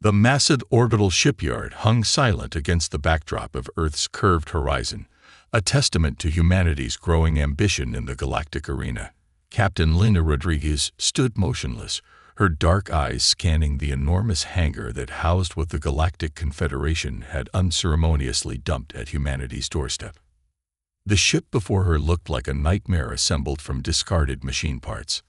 The massive orbital shipyard hung silent against the backdrop of Earth's curved horizon, a testament to humanity's growing ambition in the galactic arena. Captain Lina Rodriguez stood motionless, her dark eyes scanning the enormous hangar that housed what the Galactic Confederation had unceremoniously dumped at humanity's doorstep. The ship before her looked like a nightmare assembled from discarded machine parts.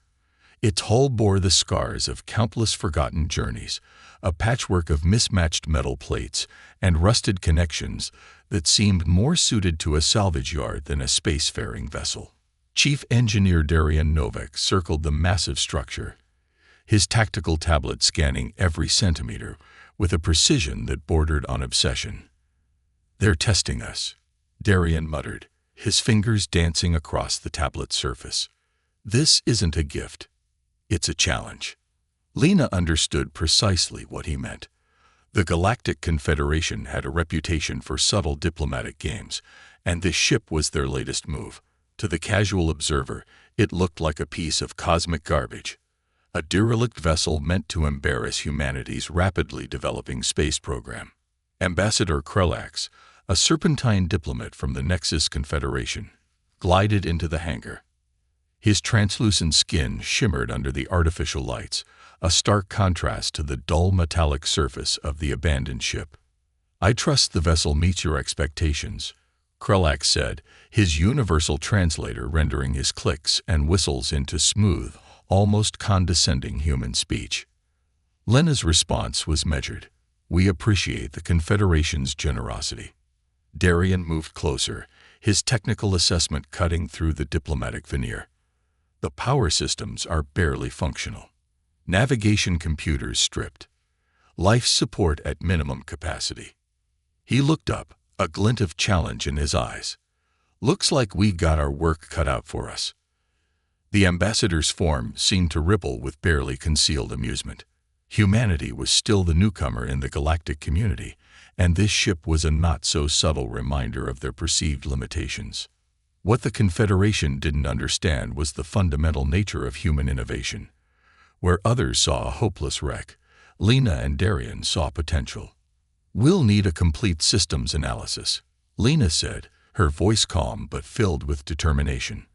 Its hull bore the scars of countless forgotten journeys, a patchwork of mismatched metal plates and rusted connections that seemed more suited to a salvage yard than a spacefaring vessel. Chief Engineer Darian Novak circled the massive structure, his tactical tablet scanning every centimeter with a precision that bordered on obsession. "They're testing us," Darian muttered, his fingers dancing across the tablet's surface. "This isn't a gift. It's a challenge." Lina understood precisely what he meant. The Galactic Confederation had a reputation for subtle diplomatic games, and this ship was their latest move. To the casual observer, it looked like a piece of cosmic garbage, a derelict vessel meant to embarrass humanity's rapidly developing space program. Ambassador Krelax, a serpentine diplomat from the Nexus Confederation, glided into the hangar. His translucent skin shimmered under the artificial lights, a stark contrast to the dull metallic surface of the abandoned ship. "I trust the vessel meets your expectations," Krelax said, his universal translator rendering his clicks and whistles into smooth, almost condescending human speech. Lena's response was measured. "We appreciate the Confederation's generosity." Darian moved closer, his technical assessment cutting through the diplomatic veneer. "The power systems are barely functional. Navigation computers stripped. Life support at minimum capacity." He looked up, a glint of challenge in his eyes. "Looks like we got our work cut out for us." The ambassador's form seemed to ripple with barely concealed amusement. Humanity was still the newcomer in the galactic community, and this ship was a not-so-subtle reminder of their perceived limitations. What the Confederation didn't understand was the fundamental nature of human innovation. Where others saw a hopeless wreck, Lina and Darian saw potential. "We'll need a complete systems analysis," Lina said, her voice calm but filled with determination.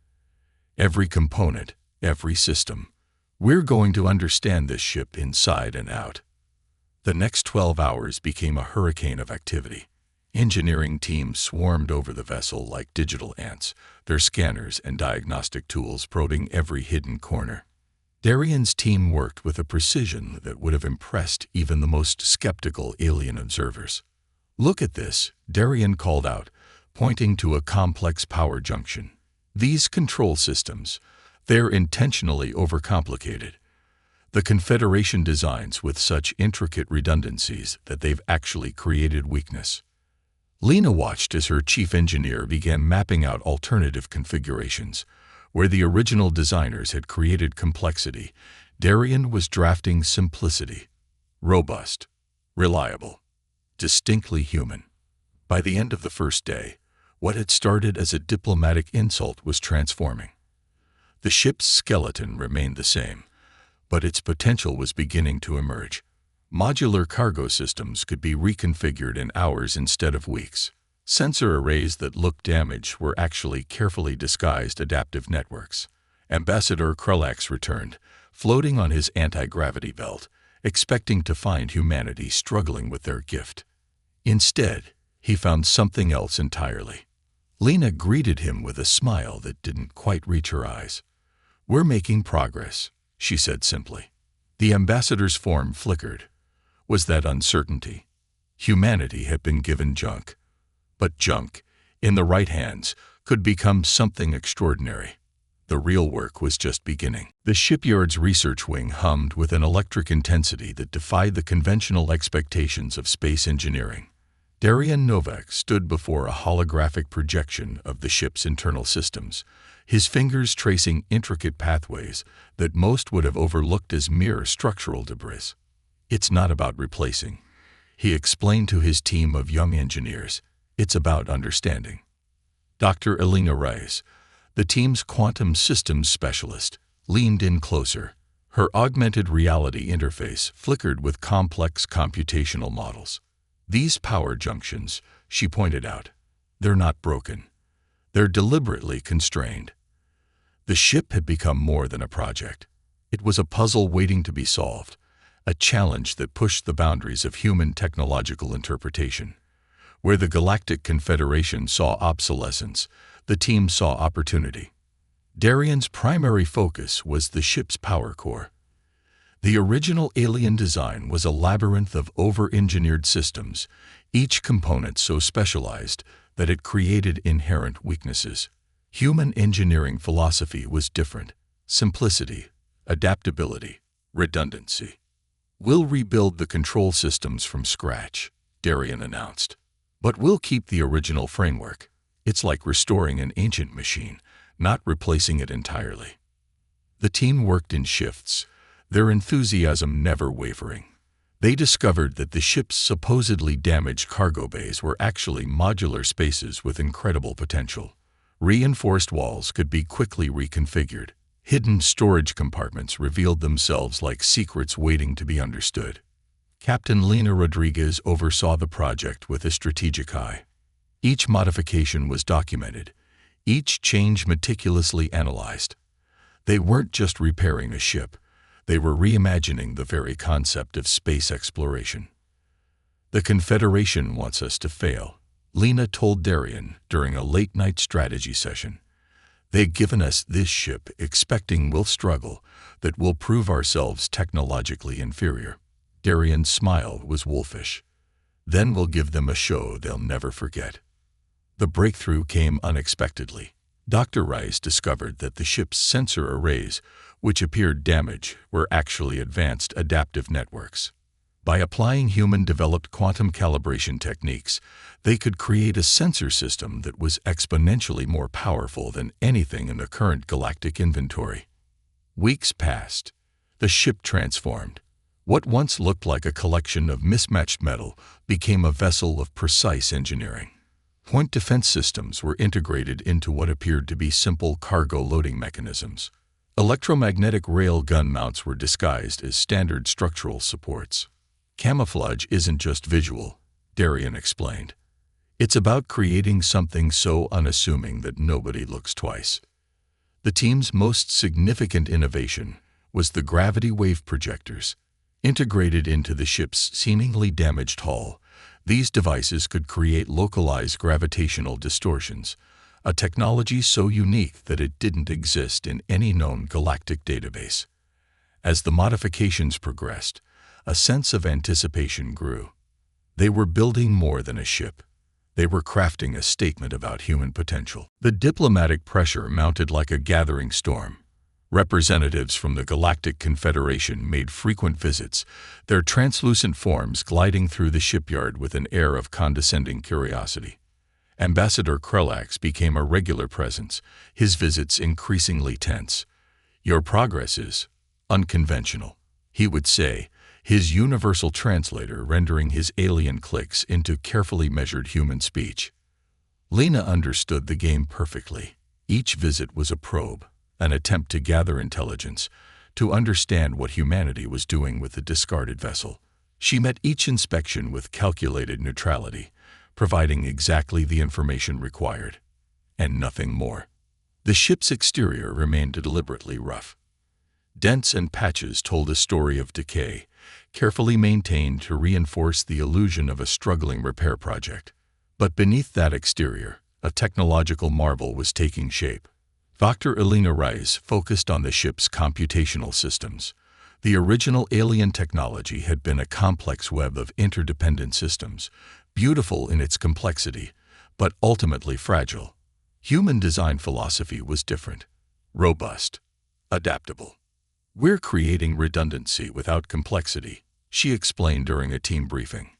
"Every component, every system. We're going to understand this ship inside and out." The next 12 hours became a hurricane of activity. Engineering teams swarmed over the vessel like digital ants, their scanners and diagnostic tools probing every hidden corner. Darian's team worked with a precision that would have impressed even the most skeptical alien observers. "Look at this," Darian called out, pointing to a complex power junction. "These control systems, they're intentionally overcomplicated. The Confederation designs with such intricate redundancies that they've actually created weakness." Lina watched as her chief engineer began mapping out alternative configurations. Where the original designers had created complexity, Darian was drafting simplicity. Robust, reliable, distinctly human. By the end of the first day, what had started as a diplomatic insult was transforming. The ship's skeleton remained the same, but its potential was beginning to emerge. Modular cargo systems could be reconfigured in hours instead of weeks. Sensor arrays that looked damaged were actually carefully disguised adaptive networks. Ambassador Krelax returned, floating on his anti-gravity belt, expecting to find humanity struggling with their gift. Instead, he found something else entirely. Lina greeted him with a smile that didn't quite reach her eyes. "We're making progress," she said simply. The ambassador's form flickered. Was that uncertainty? Humanity had been given junk. But junk, in the right hands, could become something extraordinary. The real work was just beginning. The shipyard's research wing hummed with an electric intensity that defied the conventional expectations of space engineering. Darian Novak stood before a holographic projection of the ship's internal systems, his fingers tracing intricate pathways that most would have overlooked as mere structural debris. "It's not about replacing," he explained to his team of young engineers. "It's about understanding." Dr. Elena Reyes, the team's quantum systems specialist, leaned in closer, Her augmented reality interface flickered with complex computational models. These power junctions, she pointed out, they're not broken. They're deliberately constrained. The ship had become more than a project. It was a puzzle waiting to be solved, a challenge that pushed the boundaries of human technological interpretation. Where the Galactic Confederation saw obsolescence, the team saw opportunity. Darian's primary focus was the ship's power core. The original alien design was a labyrinth of over-engineered systems, each component so specialized that it created inherent weaknesses. Human engineering philosophy was different: simplicity, adaptability, redundancy. "We'll rebuild the control systems from scratch," Darian announced. "But we'll keep the original framework. It's like restoring an ancient machine, not replacing it entirely." The team worked in shifts, their enthusiasm never wavering. They discovered that the ship's supposedly damaged cargo bays were actually modular spaces with incredible potential. Reinforced walls could be quickly reconfigured. Hidden storage compartments revealed themselves like secrets waiting to be understood. Captain Lena Rodriguez oversaw the project with a strategic eye. Each modification was documented, each change meticulously analyzed. They weren't just repairing a ship, they were reimagining the very concept of space exploration. "The Confederation wants us to fail," Lena told Darian during a late-night strategy session. "They've given us this ship expecting we'll struggle, that we'll prove ourselves technologically inferior." Darian's smile was wolfish. "Then we'll give them a show they'll never forget." The breakthrough came unexpectedly. Dr. Rice discovered that the ship's sensor arrays, which appeared damaged, were actually advanced adaptive networks. By applying human-developed quantum calibration techniques, they could create a sensor system that was exponentially more powerful than anything in the current galactic inventory. Weeks passed. The ship transformed. What once looked like a collection of mismatched metal became a vessel of precise engineering. Point defense systems were integrated into what appeared to be simple cargo loading mechanisms. Electromagnetic rail gun mounts were disguised as standard structural supports. "Camouflage isn't just visual," Darian explained. "It's about creating something so unassuming that nobody looks twice." The team's most significant innovation was the gravity wave projectors. Integrated into the ship's seemingly damaged hull, these devices could create localized gravitational distortions, a technology so unique that it didn't exist in any known galactic database. As the modifications progressed, a sense of anticipation grew. They were building more than a ship. They were crafting a statement about human potential. The diplomatic pressure mounted like a gathering storm. Representatives from the Galactic Confederation made frequent visits, their translucent forms gliding through the shipyard with an air of condescending curiosity. Ambassador Krelax became a regular presence, his visits increasingly tense. "Your progress is unconventional," he would say, his universal translator rendering his alien clicks into carefully measured human speech. Lena understood the game perfectly. Each visit was a probe, an attempt to gather intelligence, to understand what humanity was doing with the discarded vessel. She met each inspection with calculated neutrality, providing exactly the information required, and nothing more. The ship's exterior remained deliberately rough. Dents and patches told a story of decay, carefully maintained to reinforce the illusion of a struggling repair project. But beneath that exterior, a technological marvel was taking shape. Dr. Elena Rice focused on the ship's computational systems. The original alien technology had been a complex web of interdependent systems, beautiful in its complexity, but ultimately fragile. Human design philosophy was different, robust, adaptable. "We're creating redundancy without complexity," she explained during a team briefing.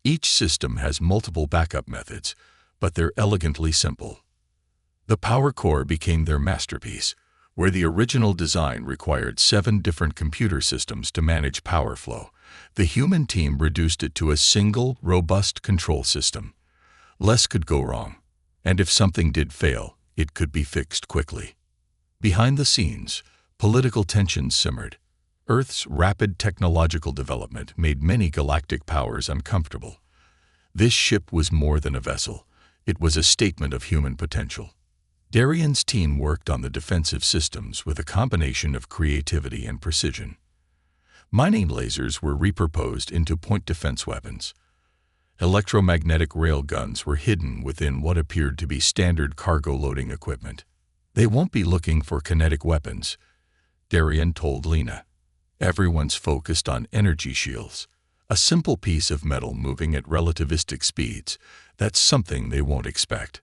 "Each system has multiple backup methods, but they're elegantly simple." The power core became their masterpiece, where the original design required 7 different computer systems to manage power flow. The human team reduced it to a single, robust control system. Less could go wrong, and if something did fail, it could be fixed quickly. Behind the scenes, political tensions simmered. Earth's rapid technological development made many galactic powers uncomfortable. This ship was more than a vessel. It was a statement of human potential. Darian's team worked on the defensive systems with a combination of creativity and precision. Mining lasers were repurposed into point defense weapons. Electromagnetic railguns were hidden within what appeared to be standard cargo loading equipment. "They won't be looking for kinetic weapons," Darian told Lena. "Everyone's focused on energy shields. A simple piece of metal moving at relativistic speeds. That's something they won't expect."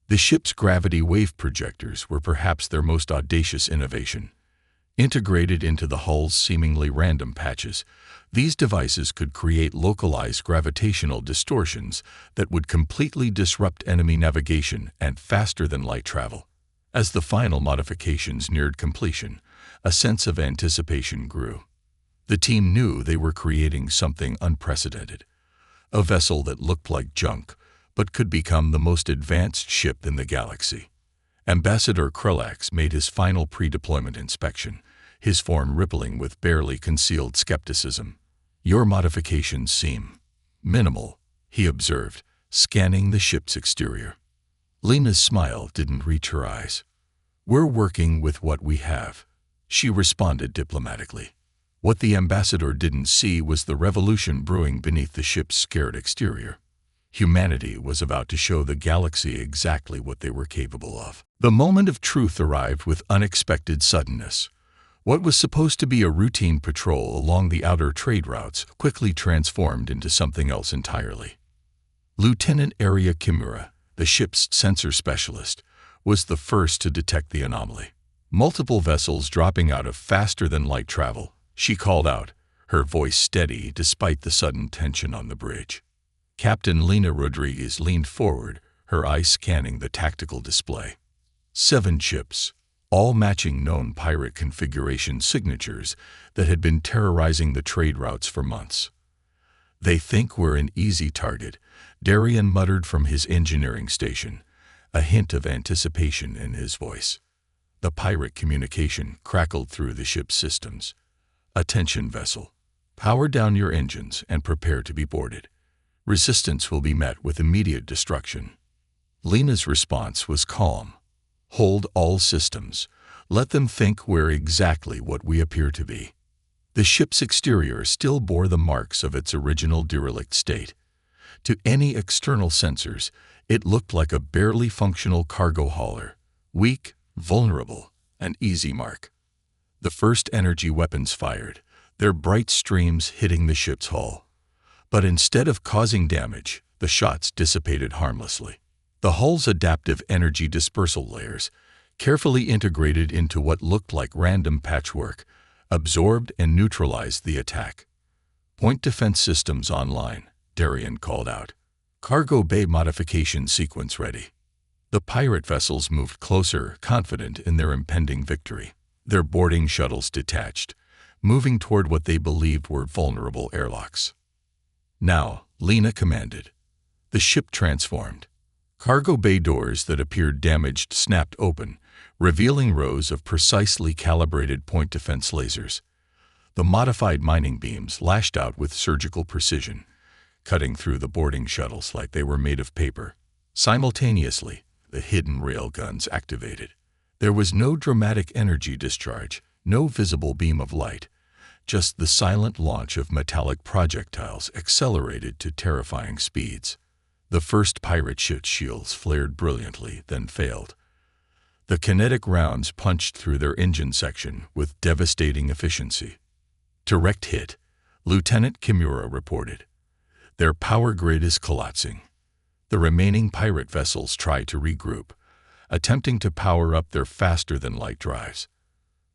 The ship's gravity wave projectors were perhaps their most audacious innovation. Integrated into the hull's seemingly random patches, these devices could create localized gravitational distortions that would completely disrupt enemy navigation and faster-than-light travel. As the final modifications neared completion, a sense of anticipation grew. The team knew they were creating something unprecedented, a vessel that looked like junk, but could become the most advanced ship in the galaxy. Ambassador Krulax made his final pre-deployment inspection, his form rippling with barely concealed skepticism. "Your modifications seem minimal," he observed, scanning the ship's exterior. Lena's smile didn't reach her eyes. "We're working with what we have," she responded diplomatically. What the ambassador didn't see was the revolution brewing beneath the ship's scared exterior. Humanity was about to show the galaxy exactly what they were capable of. The moment of truth arrived with unexpected suddenness. What was supposed to be a routine patrol along the outer trade routes quickly transformed into something else entirely. Lieutenant Aria Kimura, the ship's sensor specialist, was the first to detect the anomaly. Multiple vessels dropping out of faster-than-light travel, she called out, her voice steady despite the sudden tension on the bridge. Captain Lena Rodriguez leaned forward, her eyes scanning the tactical display. 7 ships, all matching known pirate configuration signatures that had been terrorizing the trade routes for months. "They think we're an easy target," Darian muttered from his engineering station, a hint of anticipation in his voice. The pirate communication crackled through the ship's systems. "Attention vessel. Power down your engines and prepare to be boarded. Resistance will be met with immediate destruction." Lena's response was calm. "Hold all systems. Let them think we're exactly what we appear to be." The ship's exterior still bore the marks of its original derelict state. To any external sensors, it looked like a barely functional cargo hauler, weak, vulnerable, an easy mark. The first energy weapons fired, their bright streams hitting the ship's hull. But instead of causing damage, the shots dissipated harmlessly. The hull's adaptive energy dispersal layers, carefully integrated into what looked like random patchwork, absorbed and neutralized the attack. "Point defense systems online," Darian called out. "Cargo bay modification sequence ready." The pirate vessels moved closer, confident in their impending victory. Their boarding shuttles detached, moving toward what they believed were vulnerable airlocks. "Now," Lena commanded. The ship transformed. Cargo bay doors that appeared damaged snapped open, revealing rows of precisely calibrated point defense lasers. The modified mining beams lashed out with surgical precision, cutting through the boarding shuttles like they were made of paper. Simultaneously, the hidden railguns activated. There was no dramatic energy discharge, no visible beam of light, just the silent launch of metallic projectiles accelerated to terrifying speeds. The first pirate ship's shields flared brilliantly, then failed. The kinetic rounds punched through their engine section with devastating efficiency. "Direct hit," Lieutenant Kimura reported. "Their power grid is collapsing." The remaining pirate vessels tried to regroup, attempting to power up their faster-than-light drives.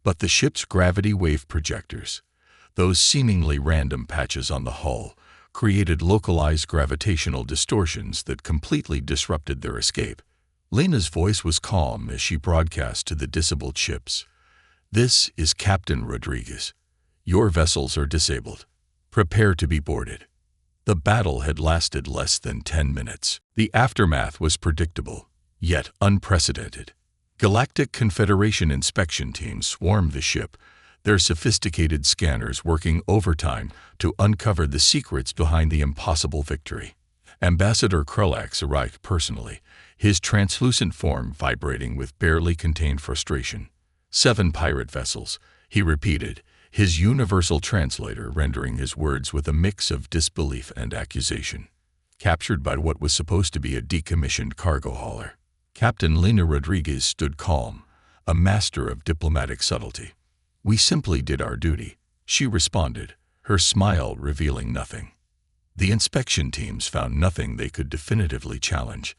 But the ship's gravity wave projectors, those seemingly random patches on the hull, created localized gravitational distortions that completely disrupted their escape. Lena's voice was calm as she broadcast to the disabled ships. "This is Captain Rodriguez. Your vessels are disabled. Prepare to be boarded." The battle had lasted less than 10 minutes. The aftermath was predictable, yet unprecedented. Galactic Confederation inspection teams swarmed the ship, their sophisticated scanners working overtime to uncover the secrets behind the impossible victory. Ambassador Krulax arrived personally, his translucent form vibrating with barely contained frustration. 7 pirate vessels, he repeated, his universal translator rendering his words with a mix of disbelief and accusation. Captured by what was supposed to be a decommissioned cargo hauler. Captain Lina Rodriguez stood calm, a master of diplomatic subtlety. "We simply did our duty," she responded, her smile revealing nothing. The inspection teams found nothing they could definitively challenge.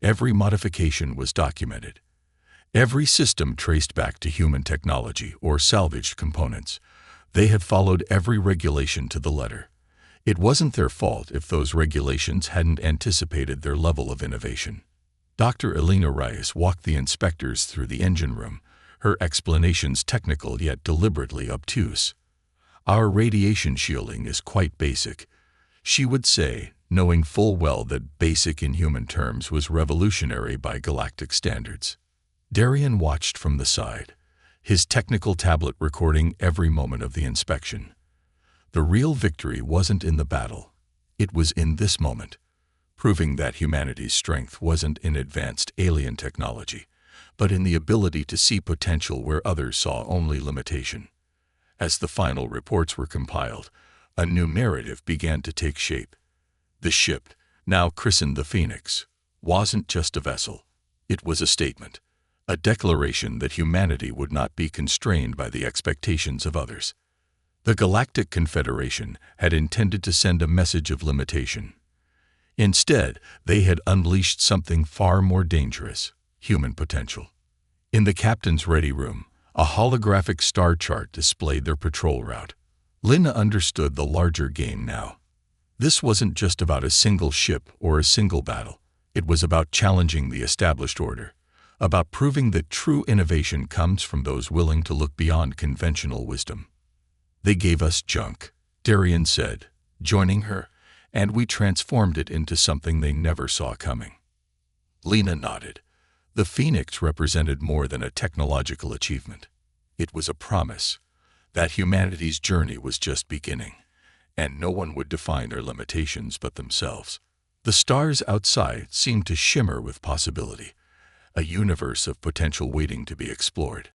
Every modification was documented. Every system traced back to human technology or salvaged components. They had followed every regulation to the letter. It wasn't their fault if those regulations hadn't anticipated their level of innovation. Dr. Elena Reyes walked the inspectors through the engine room, her explanations technical yet deliberately obtuse. "Our radiation shielding is quite basic," she would say, knowing full well that basic in human terms was revolutionary by galactic standards. Darian watched from the side, his technical tablet recording every moment of the inspection. The real victory wasn't in the battle. It was in this moment, proving that humanity's strength wasn't in advanced alien technology, but in the ability to see potential where others saw only limitation. As the final reports were compiled, a new narrative began to take shape. The ship, now christened the Phoenix, wasn't just a vessel. It was a statement, a declaration that humanity would not be constrained by the expectations of others. The Galactic Confederation had intended to send a message of limitation. Instead, they had unleashed something far more dangerous: human potential. In the captain's ready room, a holographic star chart displayed their patrol route. Lina understood the larger game now. This wasn't just about a single ship or a single battle. It was about challenging the established order, about proving that true innovation comes from those willing to look beyond conventional wisdom. "They gave us junk," Darian said, joining her, "and we transformed it into something they never saw coming." Lina nodded. The Phoenix represented more than a technological achievement. It was a promise that humanity's journey was just beginning, and no one would define their limitations but themselves. The stars outside seemed to shimmer with possibility, a universe of potential waiting to be explored.